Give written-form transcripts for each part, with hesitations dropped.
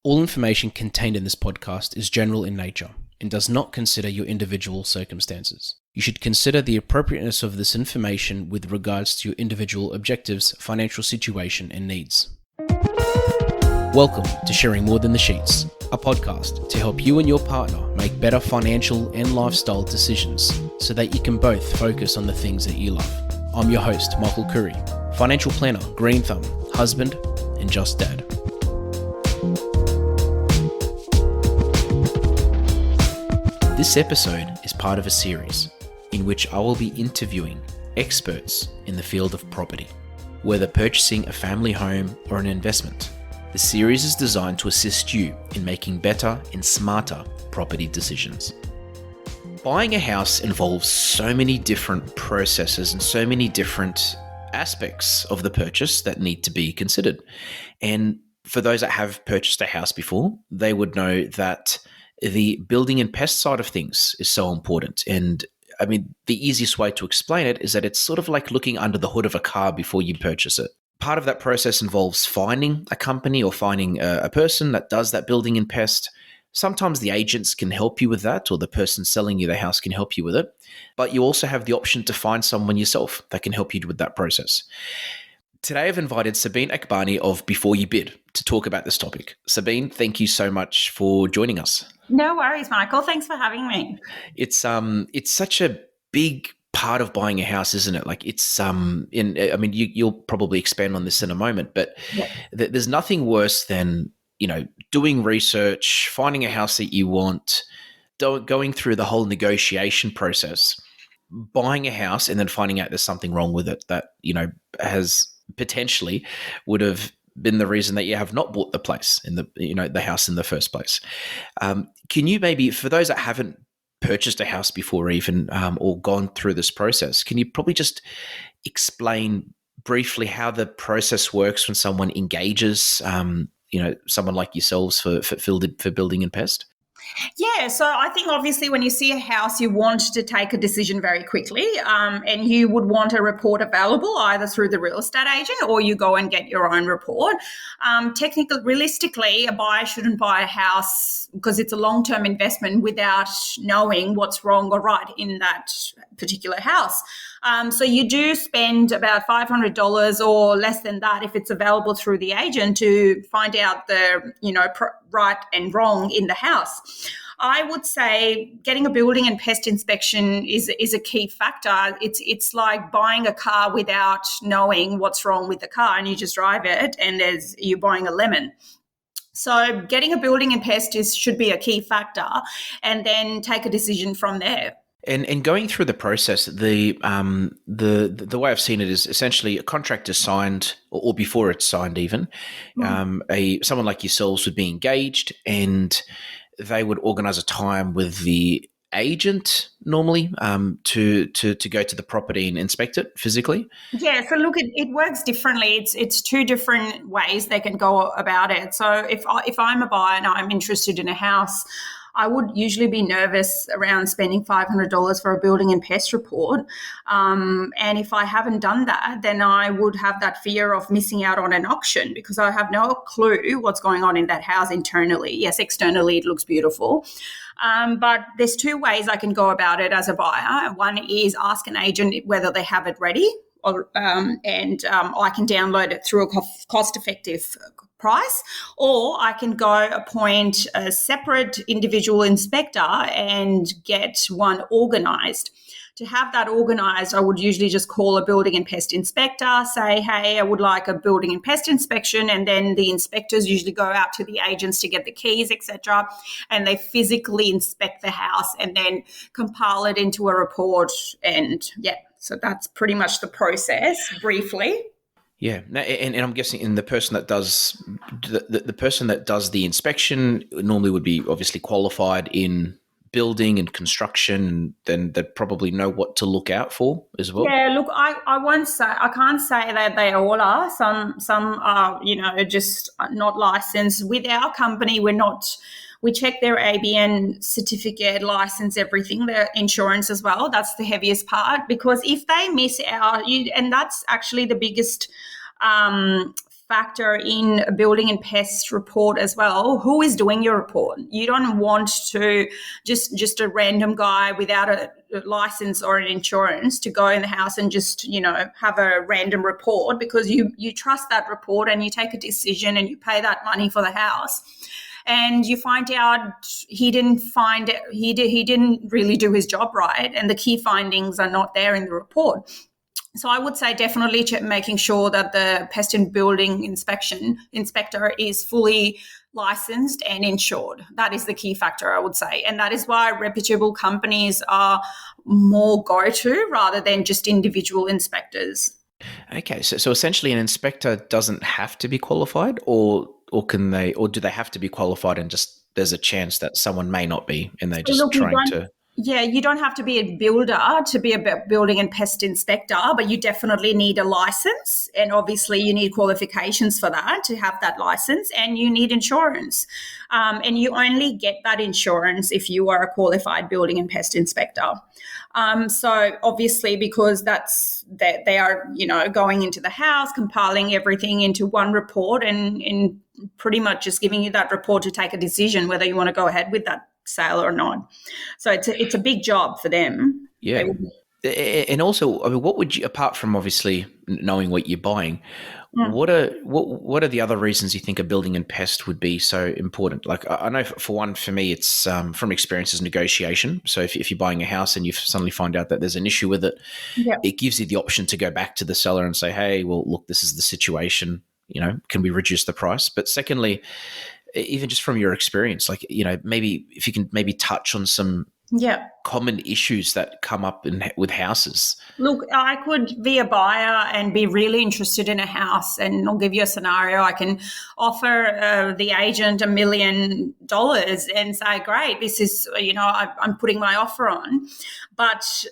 All information contained in this podcast is general in nature and does not consider your individual circumstances. You should consider the appropriateness of this information with regards to your individual objectives, financial situation, and needs. Welcome to Sharing More Than the Sheets, a podcast to help you and your partner make better financial and lifestyle decisions so that you can both focus on the things that you love. I'm your host, Michael Khouri, financial planner, green thumb, husband, and just dad. This episode is part of a series in which I will be interviewing experts in the field of property, whether purchasing a family home or an investment. The series is designed to assist you in making better and smarter property decisions. Buying a house involves so many different processes and so many different aspects of the purchase that need to be considered. And for those that have purchased a house before, they would know that the building and pest side of things is so important. And I mean, the easiest way to explain it is that it's sort of like looking under the hood of a car before you purchase it. Part of that process involves finding a company or finding a person that does that building and pest. Sometimes the agents can help you with that, or the person selling you the house can help you with it. But you also have the option to find someone yourself that can help you with that process. Today, I've invited Sabeen Akbani of Before You Bid to talk about this topic. Sabeen, thank you so much for joining us. No worries, Michael. Thanks for having me. It's such a big part of buying a house, isn't it? Like you'll probably expand on this in a moment, but there's nothing worse than, doing research, finding a house that you want, going through the whole negotiation process, buying a house, and then finding out there's something wrong with it that, has potentially would have been the reason that you have not bought the place in the house in the first place. Can you maybe, for those that haven't purchased a house before even or gone through this process, can you probably just explain briefly how the process works when someone engages, someone like yourselves for building and pest? Yeah, so I think obviously when you see a house, you want to take a decision very quickly, and you would want a report available either through the real estate agent or you go and get your own report. Realistically, a buyer shouldn't buy a house because it's a long-term investment without knowing what's wrong or right in that particular house. So you do spend about $500 or less than that if it's available through the agent to find out the right and wrong in the house. I would say getting a building and pest inspection is a key factor. It's like buying a car without knowing what's wrong with the car, and you just drive it and you're buying a lemon. So getting a building and pest should be a key factor, and then take a decision from there. And going through the process, the way I've seen it is essentially a contract is signed, or before it's signed even, someone like yourselves would be engaged, and they would organise a time with the agent normally to go to the property and inspect it physically. Yeah, so look, it works differently. It's two different ways they can go about it. So if I'm a buyer and I'm interested in a house, I would usually be nervous around spending $500 for a building and pest report. And if I haven't done that, then I would have that fear of missing out on an auction because I have no clue what's going on in that house internally. Yes, externally it looks beautiful. But there's two ways I can go about it as a buyer. One is ask an agent whether they have it ready, and I can download it through a cost-effective price, or I can go appoint a separate individual inspector and get one organised. To have that organised, I would usually just call a building and pest inspector, say, hey, I would like a building and pest inspection, and then the inspectors usually go out to the agents to get the keys, etc., and they physically inspect the house and then compile it into a report. And so that's pretty much the process briefly. Yeah, and I'm guessing the person that does the person that does the inspection normally would be obviously qualified in building and construction, and then they probably know what to look out for as well. Yeah, look, I can't say that they all are. Some are, just not licensed. With our company, we check their ABN certificate, license, everything, their insurance as well. That's the heaviest part, because if they miss out, and that's actually the biggest factor in a building and pest report as well. Who is doing your report? You don't want to just a random guy without a license or an insurance to go in the house and just, have a random report, because you trust that report and you take a decision and you pay that money for the house. And you find out he didn't really do his job right, and the key findings are not there in the report. So I would say definitely making sure that the pest and building inspector is fully licensed and insured. That is the key factor, I would say. And that is why reputable companies are more go-to rather than just individual inspectors. Okay, so essentially an inspector doesn't have to be qualified, or do they have to be qualified and just there's a chance that someone may not be and they're just trying to... Yeah, you don't have to be a builder to be a building and pest inspector, but you definitely need a license. And obviously you need qualifications for that to have that license, and you need insurance. And you only get that insurance if you are a qualified building and pest inspector. So obviously, because they are, going into the house, compiling everything into one report and pretty much just giving you that report to take a decision whether you want to go ahead with that sale or not. So it's a big job for them. Yeah. And also, I mean, what would you, apart from obviously knowing what you're buying, what are the other reasons you think a building and pest would be so important? Like, I know for me, it's from experience is negotiation. So if you're buying a house and you suddenly find out that there's an issue with it, it gives you the option to go back to the seller and say, hey, well, look, this is the situation, can we reduce the price? But secondly, even just from your experience, like, maybe if you can maybe touch on some common issues that come up with houses. Look, I could be a buyer and be really interested in a house, and I'll give you a scenario. I can offer the agent $1 million and say, great, this is, I'm putting my offer on, but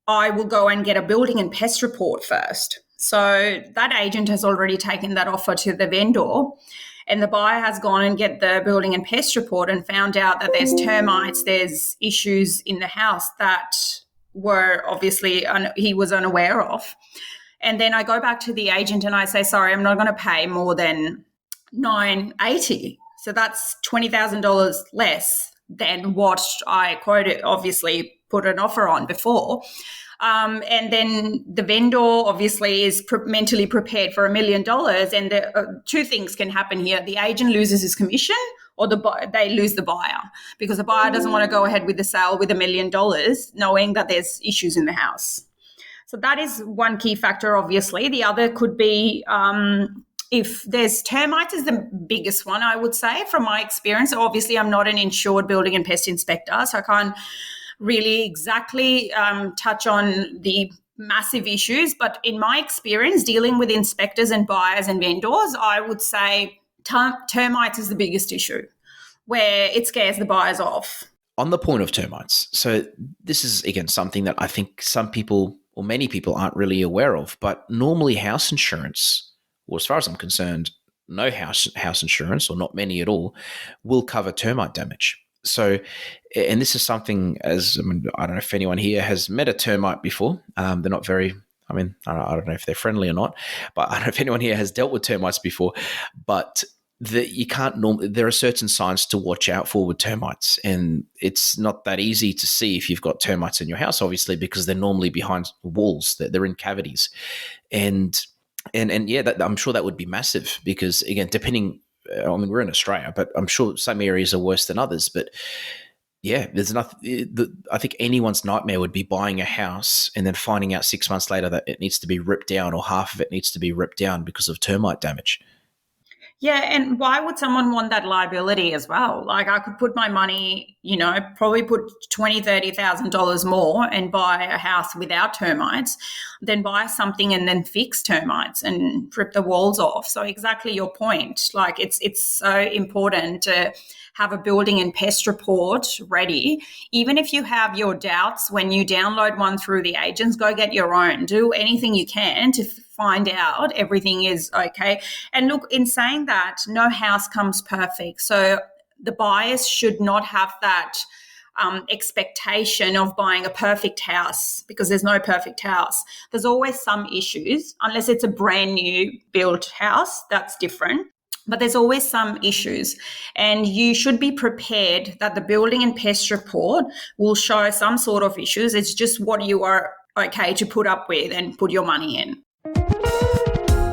I will go and get a building and pest report first. So that agent has already taken that offer to the vendor, and the buyer has gone and get the building and pest report and found out that there's termites, there's issues in the house that were obviously he was unaware of. And then I go back to the agent and I say, sorry, I'm not going to pay more than $980. So that's $20,000 less than what I quoted, obviously put an offer on before. And then the vendor obviously is mentally prepared for $1 million. And two things can happen here. The agent loses his commission, or they lose the buyer, because the buyer doesn't want to go ahead with the sale with $1 million knowing that there's issues in the house. So that is one key factor, obviously. The other could be if there's termites is the biggest one, I would say, from my experience. Obviously, I'm not an insured building and pest inspector, so I can't really exactly touch on the massive issues. But in my experience, dealing with inspectors and buyers and vendors, I would say termites is the biggest issue, where it scares the buyers off. On the point of termites, so this is, again, something that I think some people or many people aren't really aware of, but normally house insurance, or as far as I'm concerned, no house insurance, or not many at all, will cover termite damage. So, and this is something, I don't know if anyone here has met a termite before. They're not very, I don't know if they're friendly or not, but I don't know if anyone here has dealt with termites before, but you can't there are certain signs to watch out for with termites, and it's not that easy to see if you've got termites in your house, obviously, because they're normally behind walls, they're in cavities. And yeah, I'm sure that would be massive, because again, depending, we're in Australia, but I'm sure some areas are worse than others. But yeah, there's nothing. I think anyone's nightmare would be buying a house and then finding out 6 months later that it needs to be ripped down, or half of it needs to be ripped down because of termite damage. Yeah, and why would someone want that liability as well? Like, I could put my money, probably put $20,000, $30,000 more and buy a house without termites, than buy something and then fix termites and rip the walls off. So exactly your point. Like, it's so important to have a building and pest report ready. Even if you have your doubts, when you download one through the agents, go get your own. Do anything you can to find out everything is okay. And look, in saying that, no house comes perfect. So the buyers should not have that expectation of buying a perfect house, because there's no perfect house. There's always some issues, unless it's a brand new built house, that's different. But there's always some issues, and you should be prepared that the building and pest report will show some sort of issues. It's just what you are okay to put up with and put your money in.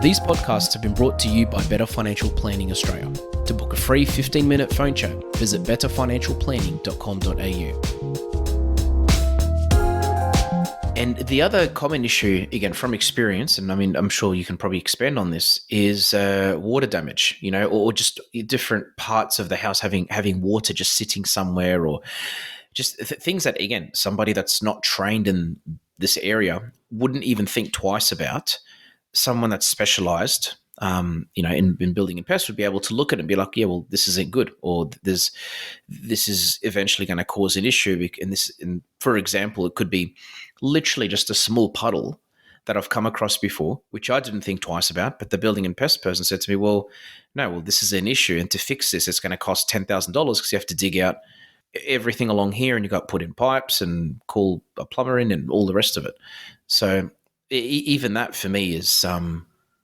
These podcasts have been brought to you by Better Financial Planning Australia. To book a free 15-minute phone chat, visit betterfinancialplanning.com.au. And the other common issue, again, from experience, and I mean, I'm sure you can probably expand on this, is water damage, or just different parts of the house having water just sitting somewhere, or just things that, again, somebody that's not trained in this area wouldn't even think twice about. Someone that's specialized, in building and pest would be able to look at it and be like, yeah, well, this isn't good, or this is eventually going to cause an issue. And for example, it could be literally just a small puddle that I've come across before, which I didn't think twice about. But the building and pest person said to me, well, this is an issue. And to fix this, it's going to cost $10,000 because you have to dig out everything along here and you got to put in pipes and call a plumber in and all the rest of it. So even that for me is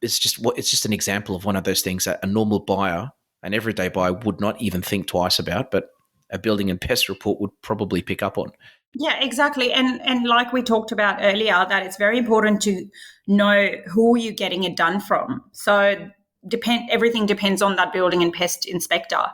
it's just an example of one of those things that a normal buyer, an everyday buyer, would not even think twice about, but a building and pest report would probably pick up on. Yeah, exactly. And like we talked about earlier, that it's very important to know who you're getting it done from. So everything depends on that building and pest inspector.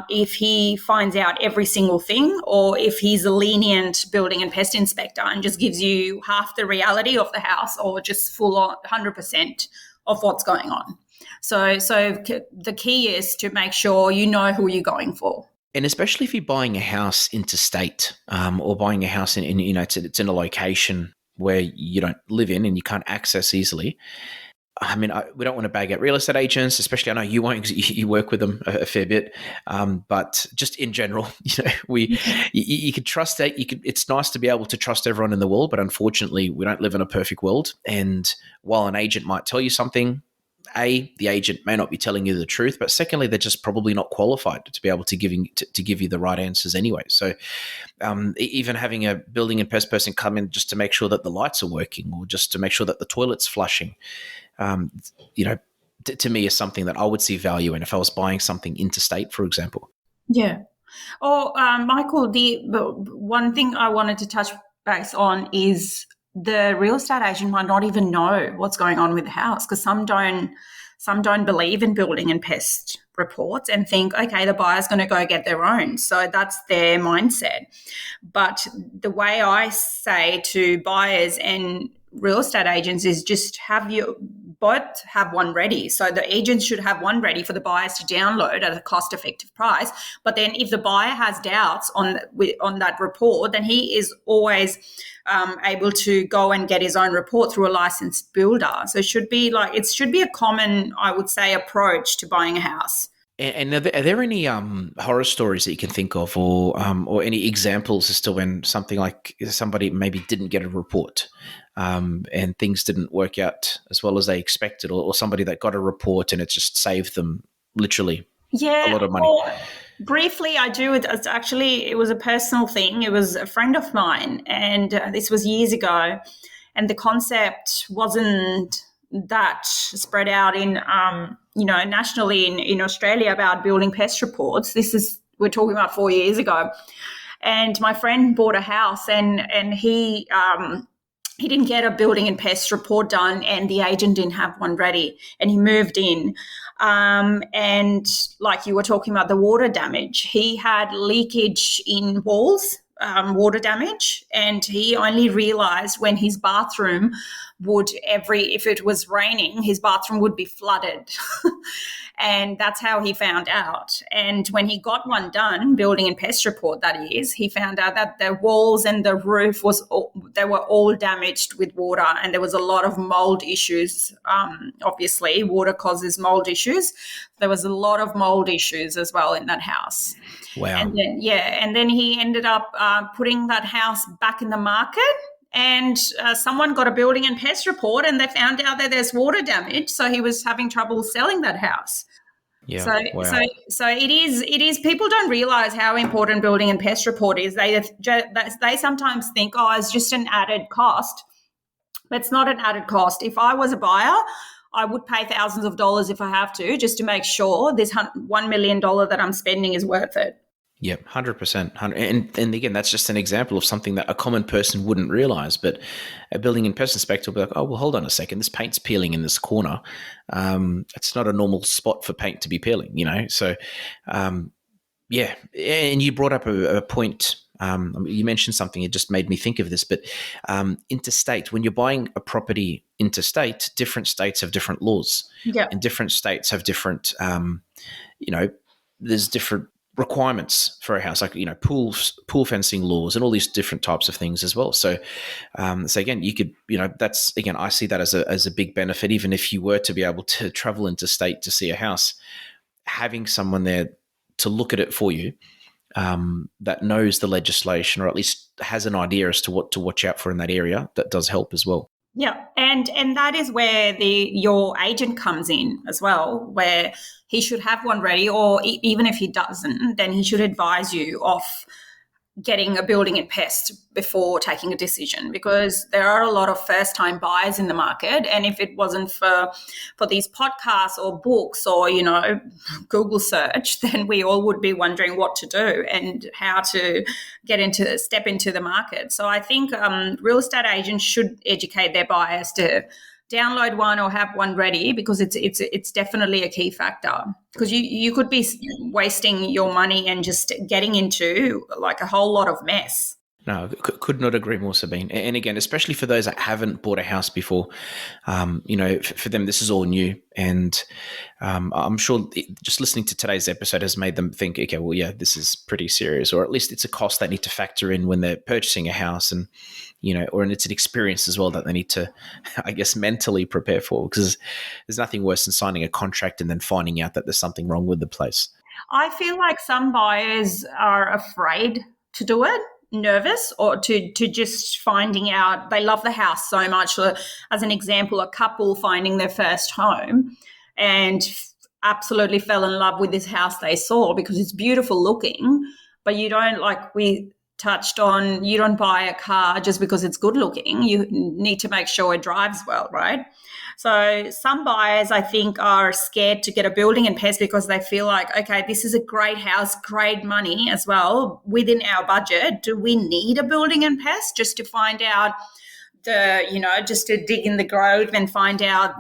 If he finds out every single thing, or if he's a lenient building and pest inspector and just gives you half the reality of the house, or just full on 100% of what's going on. So the key is to make sure you know who you're going for. And especially if you're buying a house interstate, or buying a house in it's in a location where you don't live in and you can't access easily. I mean, we don't want to bag out real estate agents, especially I know you won't because you work with them a fair bit. But just in general, you could trust that. It's nice to be able to trust everyone in the world, but unfortunately, we don't live in a perfect world. And while an agent might tell you something, the agent may not be telling you the truth, but secondly, they're just probably not qualified to be able to give you the right answers anyway. So even having a building and pest person come in just to make sure that the lights are working, or just to make sure that the toilet's flushing, to me is something that I would see value in if I was buying something interstate, for example. Yeah. Or Michael, the one thing I wanted to touch base on is the real estate agent might not even know what's going on with the house, because some don't believe in building and pest reports and think, okay, the buyer's going to go get their own. So that's their mindset. But the way I say to buyers and real estate agents is just both have one ready. So the agents should have one ready for the buyers to download at a cost-effective price. But then if the buyer has doubts on that report, then he is always able to go and get his own report through a licensed builder. So it should be a common, I would say, approach to buying a house. And are there any horror stories that you can think of, or any examples as to when something like somebody maybe didn't get a report, and things didn't work out as well as they expected, or somebody that got a report and it just saved them literally a lot of money? Well, briefly, I do. It was a personal thing. It was a friend of mine, and this was years ago, and the concept wasn't that spread out in nationally in Australia about building pest reports. We're talking about 4 years ago, and my friend bought a house, and he didn't get a building and pest report done, and the agent didn't have one ready, and he moved in. And like you were talking about the water damage, he had leakage in walls, water damage, and he only realized when his bathroom if it was raining, his bathroom would be flooded. And that's how he found out. And when he got one done, building and pest report that is, he found out that the walls and the roof they were all damaged with water, and there was a lot of mold issues. Obviously, water causes mold issues. There was a lot of mold issues as well in that house. Wow. And then he ended up putting that house back in the market. And someone got a building and pest report, and they found out that there's water damage. So he was having trouble selling that house. Yeah. So, Wow. so it is. People don't realize how important building and pest report is. They sometimes think, oh, it's just an added cost. But it's not an added cost. If I was a buyer, I would pay thousands of dollars if I have to, just to make sure this $1 million that I'm spending is worth it. Yep, 100%. And again, that's just an example of something that a common person wouldn't realize. But a building and pest inspector will be like, oh, well, hold on a second. This paint's peeling in this corner. It's not a normal spot for paint to be peeling, So, yeah. And you brought up a point. You mentioned something. It just made me think of this. But interstate, when you're buying a property interstate, different states have different laws. Yeah. And different states have different, there's different requirements for a house, like pool fencing laws and all these different types of things as well. So again, you could that's again, I see that as a big benefit. Even if you were to be able to travel interstate to see a house, having someone there to look at it for you, that knows the legislation or at least has an idea as to what to watch out for in that area, that does help as well. Yeah, and that is where your agent comes in as well, where he should have one ready, or even if he doesn't, then he should advise you of getting a building and pest before taking a decision, because there are a lot of first-time buyers in the market, and if it wasn't for these podcasts or books or Google search, then we all would be wondering what to do and how to step into the market. So I think real estate agents should educate their buyers to download one or have one ready, because it's definitely a key factor, because you could be wasting your money and just getting into like a whole lot of mess. No, could not agree more, Sabeen. And again, especially for those that haven't bought a house before, for them, this is all new. And I'm sure just listening to today's episode has made them think, okay, well, yeah, this is pretty serious, or at least it's a cost they need to factor in when they're purchasing a house, and, and it's an experience as well that they need to, I guess, mentally prepare for, because there's nothing worse than signing a contract and then finding out that there's something wrong with the place. I feel like some buyers are afraid to do it, nervous, or to just finding out they love the house so much. So, as an example, a couple finding their first home and absolutely fell in love with this house they saw because it's beautiful looking, but you don't, like we touched on, you don't buy a car just because it's good looking. You need to make sure it drives well, right? So some buyers, I think, are scared to get a building and pest because they feel like, okay, this is a great house, great money as well, within our budget. Do we need a building and pest just to find out just to dig in the grove and find out,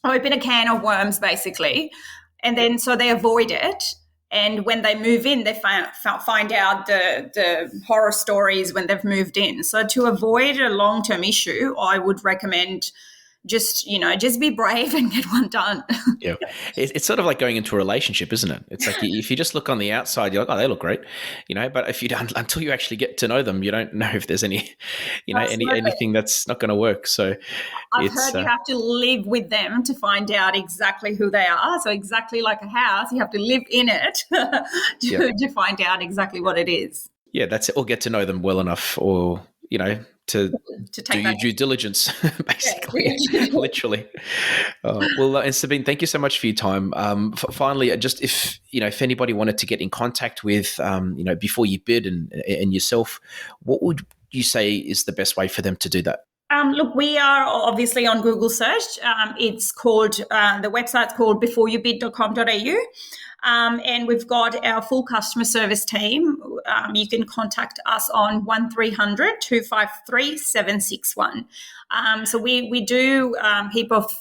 open a can of worms, basically. And then so they avoid it. And when they move in, they find out the horror stories when they've moved in. So to avoid a long-term issue, I would recommend just be brave and get one done. Yeah. It's sort of like going into a relationship, isn't it? It's like if you just look on the outside, you're like, oh, they look great, but if you don't, until you actually get to know them, you don't know if there's any, anything that's not going to work. So I've heard you have to live with them to find out exactly who they are. So exactly like a house, you have to live in it to find out exactly what it is. Yeah, that's it. Or get to know them well enough, or, to do your due diligence, basically, literally. Well, and Sabeen, thank you so much for your time. Finally, just if anybody wanted to get in contact with, before you bid and yourself, what would you say is the best way for them to do that? Look, we are obviously on Google search. It's called, the website's called beforeyoubid.com.au. And we've got our full customer service team. You can contact us on 1300 253 761. So we do a heap of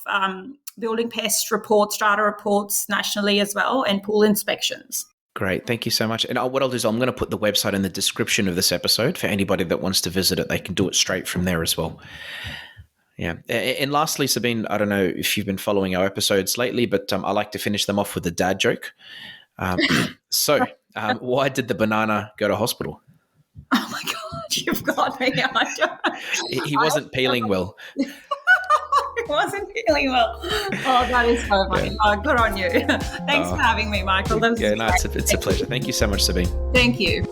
building pest reports, strata reports nationally as well, and pool inspections. Great. Thank you so much. And what I'll do is I'm going to put the website in the description of this episode for anybody that wants to visit it. They can do it straight from there as well. Yeah. And lastly, Sabeen, I don't know if you've been following our episodes lately, but I like to finish them off with a dad joke. Why did the banana go to hospital? Oh my God, you've got me. He wasn't peeling well. It wasn't feeling well. Oh, that is so funny. Yeah. Oh, good on you. Thanks for having me, Michael. It's a pleasure. Thank you so much, Sabeen. Thank you.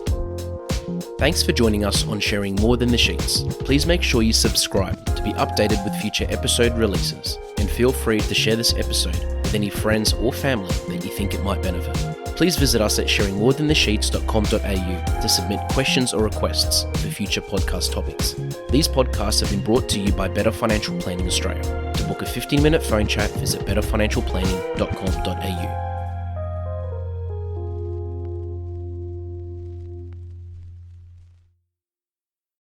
Thanks for joining us on Sharing More Than the Sheets. Please make sure you subscribe to be updated with future episode releases, and feel free to share this episode with any friends or family that you think it might benefit. Please visit us at sharingmorethanthesheets.com.au to submit questions or requests for future podcast topics. These podcasts have been brought to you by Better Financial Planning Australia. To book a 15-minute phone chat, visit betterfinancialplanning.com.au.